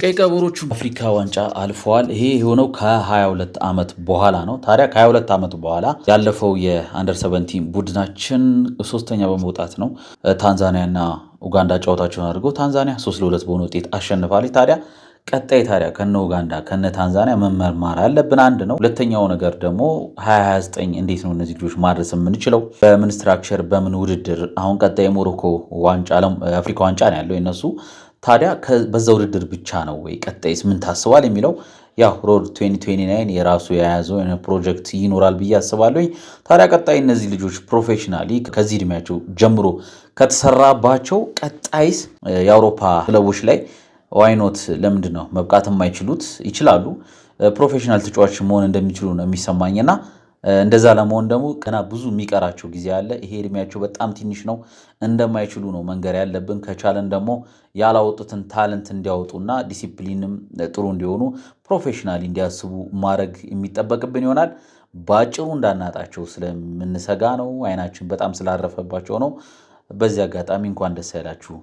ቀይ ቀበሮቹ አፍሪካ ዋንጫ አልፈዋል። ይሄ የሆነው ከ22 ዓመት በኋላ ነው። ታዲያ ከ22 ዓመት በኋላ ያለፈው የአንደር 17 ቡድናችን ሶስተኛ በመውጣት ነው ታንዛኒያና ኡጋንዳ ጨዋታቸውን አድርገው ታንዛኒያ 3-2 በሆነ ውጤት አሸንፋለች። ታዲያ ከነ ኡጋንዳ ከነ ታንዛኒያ መማር ያለብን አንድ ነው። ሁለተኛው ነገር ደግሞ 2029 እንዴት ነው እነዚህ ልጆች ማድረስ የምንችለው? በምን ስትራክቸር በምን ውድድር? አሁን ቀጣይ የሞሮኮ ዋንጫ አፍሪካ ዋንጫ ነው ያለው የነሱ። ታዲያ በዛ ውድድር ብቻ ነው ወይ? ቀጣይስ ምን ታስባል የሚለው ያው ሮድ 2029 የራሱ የያዘው ፕሮጀክት ይኖራል ብዬ አስባለሁ። ታዲያ ቀጣይ እነዚህ ልጆች ፕሮፌሽናሊ ከዚህ እድሜያቸው ጀምሮ ከተሰራባቸው ቀጣይስ የአውሮፓ ክለቦች ላይ ዋይኖት ለምንድን ነው መብቃት የማይችሉት? ይችላሉ። ፕሮፌሽናል ተጫዋች መሆን እንደሚችሉ ነው የሚሰማኝና እንደዛ ለመሆን ደግሞ ገና ብዙ የሚቀራቸው ጊዜ አለ። ይሄ እድሜያቸው በጣም ትንሽ ነው። እንደማይችሉ ነው መንገር ያለብን። ከቻለን ደግሞ ያላወጡትን ታለንት እንዲያወጡና ዲሲፕሊንም ጥሩ እንዲሆኑ ፕሮፌሽናሊ እንዲያስቡ ማድረግ የሚጠበቅብን ይሆናል። በአጭሩ እንዳናጣቸው ስለምንሰጋ ነው። አይናችን በጣም ስላረፈባቸው ነው። በዚህ አጋጣሚ እንኳን ደስ ያላችሁ